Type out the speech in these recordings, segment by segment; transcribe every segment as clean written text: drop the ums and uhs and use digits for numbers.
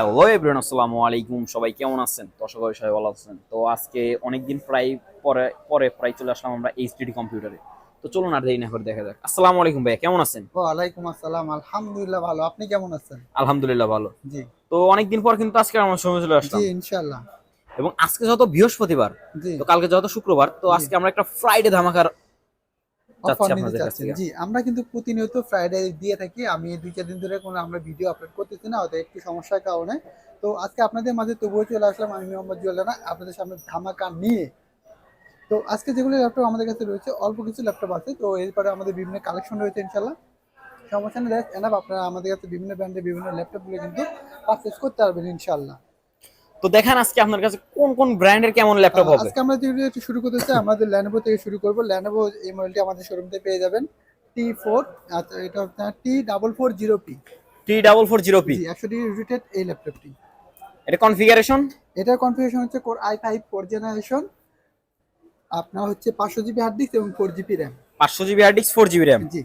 Hello everyone, আসসালামু আলাইকুম। সবাই কেমন আছেন? তো আশা করি সবাই ভালো আছেন। তো আজকে অনেকদিন প্রায় পরে পরে প্রায় চলে আসলাম আমরা এইচডিডি কম্পিউটারে। তো চলুন আর দেরি না করে দেখা যাক। আসসালামু আলাইকুম ভাইয়া, কেমন আছেন? ওয়ালাইকুম আসসালাম, আলহামদুলিল্লাহ ভালো। আপনি কেমন আছেন? আলহামদুলিল্লাহ ভালো। জি। তো অনেকদিন পর কিন্তু আজকে আমার সময় চলে জি, আসলাম। ইনশাল্লাহ। এবং আজকে যত বৃহস্পতিবার, জি। তো কালকে যত শুক্রবার, তো জি, আজকে আমরা একটা ফ্রাইডে ধামাকার অফার চাচ্ছি নিতে আপনাদের কাছ চাচ্ছেন? থেকে। জি, আমরা কিন্তু প্রতিনিয়ত ফ্রাইডে দিয়ে থাকি। আমি 2-4 দিন ধরে কোনো আমরা ভিডিও আপলোড করতেছি না, হয়তো একটু সমস্যার কারণে। তো আজকে আপনাদের মাঝে তবুও চলে আসলাম, আমি মোহাম্মদ জুয়েলানা আপনাদের সামনে ধামাকা নিয়ে। তো আজকে যেগুলো ল্যাপটপ আমাদের কাছে রয়েছে, অল্প কিছু ল্যাপটপ আছে। তো এরপরে আমাদের বিভিন্ন কালেকশন রয়েছে ইনশাল্লাহ। সমস্যা নেই, দ্যাটস এনাফ। আপনারা আমাদের কাছে বিভিন্ন ব্র্যান্ডের বিভিন্ন ল্যাপটপগুলো কিন্তু পারচেজ করতে পারবেন ইনশাল্লাহ। তো দেখেন আজকে আপনার কাছে কোন কোন ব্র্যান্ডের কেমন ল্যাপটপ হবে। আজকে আমরা যেগুলো একটু শুরু করতে চাই, আমাদের ল্যানোভো থেকে শুরু করব। ল্যানোভো এই মডেলটি আমাদের শোরুম থেকে পেয়ে যাবেন। T4, আচ্ছা এটা হচ্ছে T440P। T440P। জি, 100 ডিগ্রি রোটেট এই ল্যাপটপটি। এটা কনফিগারেশন? এটার কনফিগারেশন হচ্ছে কোর i5 4 জেনারেশন। আপনার হচ্ছে 500 জিবি হার্ড ডিস্ক এবং 4 GB RAM. 500 GB hard disk, 4 GB RAM. জি,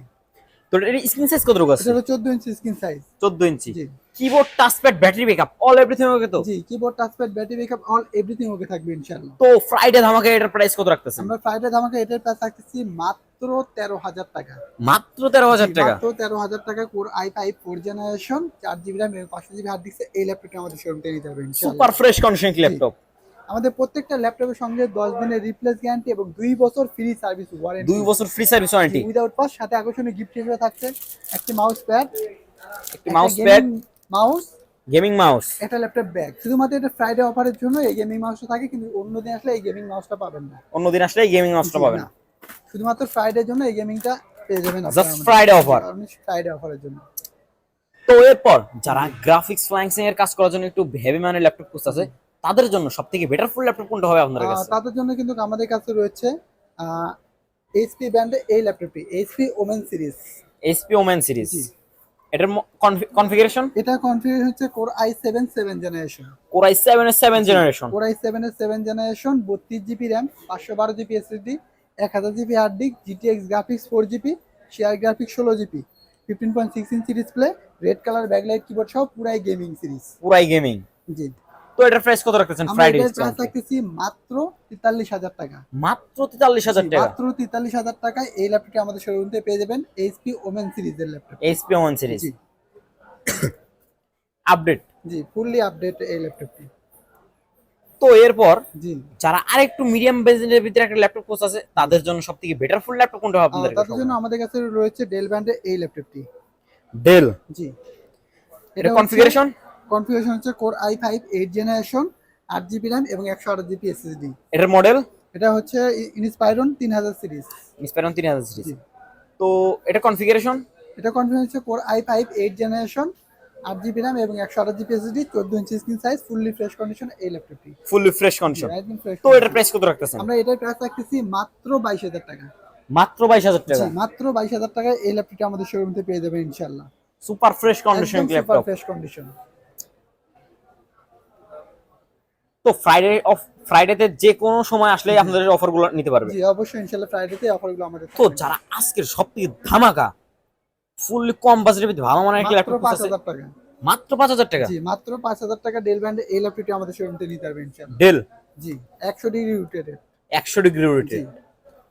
তো এর স্ক্রিন সাইজ কতটুকু এটা আছে? হলো 14 ইঞ্চি স্ক্রিন সাইজ। 14 ইঞ্চি। জি। Keyboard, touchpad, battery backup, all everything okay তো? জি, keyboard, touchpad, battery backup, all everything okay থাকবে ইনশাআল্লাহ। তো ফ্রাইডে ধামাকা এটার প্রাইস কত রাখতেছেন? আমরা ফ্রাইডে ধামাকা এটার প্রাইস রাখতেছি মাত্র 13,000 টাকা। মাত্র 13,000 টাকা? মাত্র 13,000 টাকা core i5 4 generation, 4 GB RAM এবং 500 জিবি হার্ড ডিস্ক এই ল্যাপটপটি আমাদের শোরুম থেকে নিতে হবে ইনশাআল্লাহ। সুপার ফ্রেশ কন্ডিশন জি। ল্যাপটপ। আমাদের প্রত্যেকটা ল্যাপটপের সঙ্গে 10 দিনের রিপ্লেস গ্যারান্টি এবং 2 বছর ফ্রি সার্ভিস 2 ওয়ারেন্টি। বছর ফ্রি সার্ভিস জি, ওয়ারেন্টি। Without pass. সাথে আকর্ষণীয় গিফট হিসেবে থাকছে একটি মাউস প্যাড, একটি একটা mouse gaming pad, mouse, gaming mouse. একটা ল্যাপটপ ব্যাগ। শুধুমাত্র এটা ফ্রাইডে অফারের জন্য এই গেমিং মাউসটা থাকে, কিন্তু অন্য দিন আসলে এই গেমিং মাউসটা পাবেন না। অন্যদিন আসলে গেমিং মাউসটা জি পাবেন। না, শুধুমাত্র ফ্রাইডের জন্য এই গেমিংটা পেয়ে যাবেন আপনারা জাস্ট আমাদের ফ্রাইডে অফার। ফ্রাইডে অফারের জন্য। তো এরপর যারা জি। গ্রাফিক্স ফ্লাইংসিং এর কাজ করার জন্য একটু হেভি মানের ল্যাপটপ খুঁজতেছে, তাদের জন্য সবথেকে বেটার ফুল ল্যাপটপ কোনটা হবে আপনাদের কাছে? তাদের জন্য কিন্তু আমাদের কাছে রয়েছে এইচপি ব্র্যান্ডের এই ল্যাপটপটি, HP Omen series. HP Omen series. জি, এটার কনফিগারেশন? এটা কনফিগার হচ্ছে core i7 7 generation. Core i7 এর 7 জি, জেনারেশন। কোর i7 এর 7 generation, 32 GB RAM, 512 GB SSD, 1000 GB hard disk, GTX graphics 4 GB, share graphics 16 GB, 15.6 inch display, red colour backlight keyboard সহ পুরাই gaming series. পুরাই gaming. জি। তো এটার price কত রাখতেছেন আমরা ফ্রাইডে এটার প্রাইস ডিসকাউন্টে? রাখতেছি মাত্র 43,000 টাকা। মাত্র জি, 43,000 টাকা। মাত্র 43,000 টাকায় এই ল্যাপটপটি আমাদের শোরুম থেকে পেয়ে যাবেন, এইচপি ওমেন সিরিজের ল্যাপটপ। এইচপি ওমেন সিরিজ জি। আপডেট। জি, ফুললি আপডেট এই ল্যাপটপটি। তো এরপর জি। যারা আরেকটু মিডিয়াম বাজেটের ভিতরে একটা ল্যাপটপ কোর্স আছে, তাদের জন্য সবথেকে বেটার ফুল ল্যাপটপ কোনটা হবে আপনাদের কাছে? তাদের জন্য আমাদের কাছে রয়েছে ডেল ব্র্যান্ডের এই ল্যাপটপটি। ডেল। জি। এটা এটা হচ্ছে কনফিগারেশন? কনফিগারেশন হচ্ছে core i5 8 generation, 8 GB RAM এবং 128 জিবি এসএসডি। এটার মডেল? এটা হচ্ছে ইনস্পায়রন 3000 সিরিজ। Inspiron 3000 series. জি। তো এটা কনফিগারেশন? এটা কনফিগারেশন হচ্ছে core i5 8 generation, 8 GB RAM এবং 128 GB SSD, 14 inch screen size, fully fresh condition এই ল্যাপটপটি। ফুললি ফ্রেশ জি, কন্ডিশন। একদম ফ্রেশ তো এটার কন্ডিশন। প্রাইস কত রাখতেছেন? আমরা এটার প্রাইস রাখতেছি মাত্র 22,000 টাকা। মাত্র 22,000 জি, টাকা। মাত্র 22,000 টাকায় এই ল্যাপটপটি আমাদের শোরুম থেকে পেয়ে যাবেন ইনশাআল্লাহ। সুপার ফ্রেশ কন্ডিশন একদম সুপার ল্যাপটপ। Fresh condition. তো ফ্রাইডেতে যে কোনো সময় আসলে আপনাদের অফারগুলো নিতে পারবে। জি, অবশ্যই ইনশাআল্লাহ ফ্রাইডেতে অফারগুলো আমাদের তো থাকবে। যারা আজকের সবথেকে ধামাকা ফুললি কম বাজেটের ভিতরে ভালো মানের একটা মাত্র ল্যাপটপ আছে, 5,000 টাকা। মাত্র 5,000 টাকা। জি, মাত্র 5,000 টাকা ডেল ব্র্যান্ডের এই ল্যাপটপটি আমাদের শোরুম থেকে নিতে পারবেন ইনশাআল্লাহ। ডেল। জি, 100 ডিগ্রি রোটেটেড। 100 ডিগ্রি জি। রোটেট।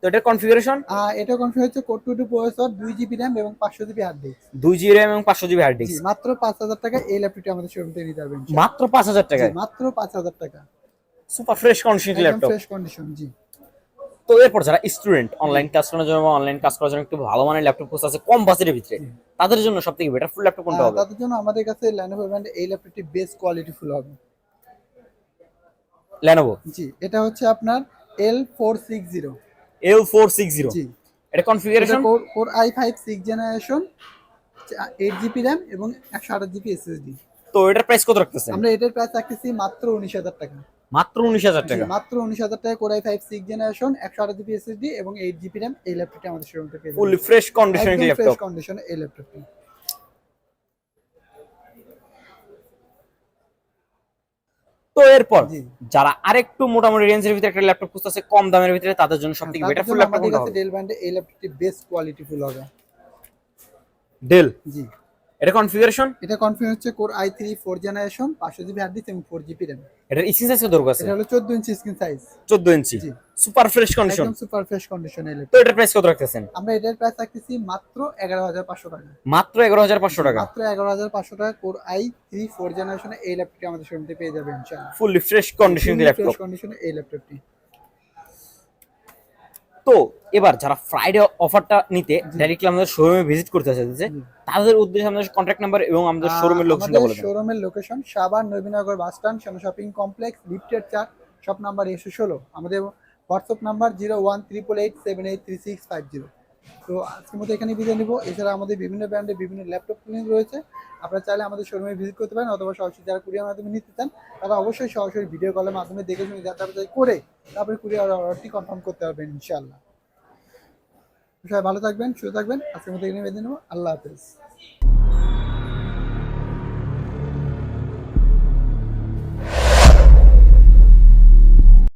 তো এটার কনফিগারেশন? এটা কনফিগার হচ্ছে কোর 2 প্রসেসর, 2 জিবি র্যাম এবং 500 GB hard disk. 2 GB RAM এবং 500 জিবি হার্ড জি, ডিস্ক। মাত্র 5,000 টাকা এই ল্যাপটপটি আমাদের শোরুম থেকে নিতে পারবেন ইনশাআল্লাহ। মাত্র 5,000 জি, টাকায় মাত্র 5,000 টাকা। সুপার ফ্রেশ কন্ডিশন একদম ল্যাপটপ। Fresh condition. জি। তো এরপর যারা স্টুডেন্ট অনলাইন ক্লাস করার জন্য অনলাইন কাজ করার জন্য একটু ভালো মানের ল্যাপটপ কোর্স আছে কম বাজেটের ভিতরে, জি। তাদের জন্য সবথেকে বেটার ফুল ল্যাপটপ কোনটা হবে? তাদের জন্য আমাদের কাছে Lenovo ব্র্যান্ডের এই ল্যাপটপটি বেস্ট কোয়ালিটি ফুল হবে। Lenovo জি, এটা হচ্ছে আপনার L460। L460। জি। এটা এটা configuration? Core i5 6 generation, 8 GB RAM এবং 128 জিবি এসএসডি। তো এটার প্রাইস কত রাখতেছেন? আমরা এটার প্রাইস রাখতেছি মাত্র 19,000 টাকা। মাত্র 19,000 জি, টাকা। মাত্র 19,000 টাকা core i5 6 generation, 128 GB SSD এবং 8 জিবি র্যাম এই ল্যাপটপটি আমাদের শোরুম থেকে পেয়ে যাবেন। ফুললি ফ্রেশ কন্ডিশন একদম ফ্রেশ ল্যাপটপ। কন্ডিশনে এই ল্যাপটপটি। তো এরপর জি। যারা আরেকটু মোটামুটি রেঞ্জের ভিতরে একটা ল্যাপটপ খুঁজতেছে কম দামের ভিতরে, তাদের জন্য সবথেকে তাদের বেটার ফুল জন্য ল্যাপটপ আমাদের কোনটা কাছে হবে? ডেল ব্র্যান্ডের এই ল্যাপটপটি বেস্ট কোয়ালিটি ফুল হবে। ডেল। জি। এটা কনফিগারেশন? এটা কনফিগার হচ্ছে core i3 4 generation 500 GB hard disk এবং 4 জিবি র্যাম। এটার স্ক্রিন সাইজ কত আছে? এটা হলো 14 ইঞ্চি স্ক্রিন সাইজ। 14 ইঞ্চি, জি সুপার ফ্রেশ কন্ডিশন। একদম সুপার ফ্রেশ কন্ডিশনে। তো এটার প্রাইস কত রাখতেছেন? আমরা এটার প্রাইস রাখতেছি মাত্র 11500 টাকা। মাত্র 11500 টাকা? মাত্র 11500 টাকা কোর i3 4 জেনারেশনে এই ল্যাপটপটি আমাদের শোরুমে পেয়ে যাবেন ইনশাআল্লাহ। ফুললি ফ্রেশ কন্ডিশনের ল্যাপটপ। ফ্রেশ কন্ডিশনে এই ল্যাপটপটি। তো এবার যারা ফ্রাইডে অফারটা নিতে ডাইরেক্টলি আমাদের শোরুমে ভিজিট করতে চাইছে তাদের উদ্দেশ্যে আমাদের কন্ট্যাক্ট নাম্বার এবং আমাদের শোরুমের লোকেশনটা বলে দেন। শোরুমের location Savar Nabinagar bus stand, Shyama shopping complex, লিফটের 4, শপ নাম্বার 116। আমাদের হোয়াটসঅ্যাপ নাম্বার 01388783650। তো আজকের মতো এখানে বিদায় নিব। এছাড়া আমাদের বিভিন্ন ব্র্যান্ডের বিভিন্ন ল্যাপটপ ক্লিনিক রয়েছে, আপনারা চাইলে আমাদের শোরুমে ভিজিট করতে পারেন, অথবা সরাসরি যারা কুরিয়ার মাধ্যমে নিতে চান তারা অবশ্যই সরাসরি ভিডিও কলের মাধ্যমে দেখে শুনে যাচাই করে তারপরে কুরিয়ার অর্ডারটি কনফার্ম করতে পারবেন ইনশাআল্লাহ। সবাই ভালো থাকবেন, সুস্থ থাকবেন। আজকের মতো এখানে বিদায় নিব। আল্লাহ হাফেজ।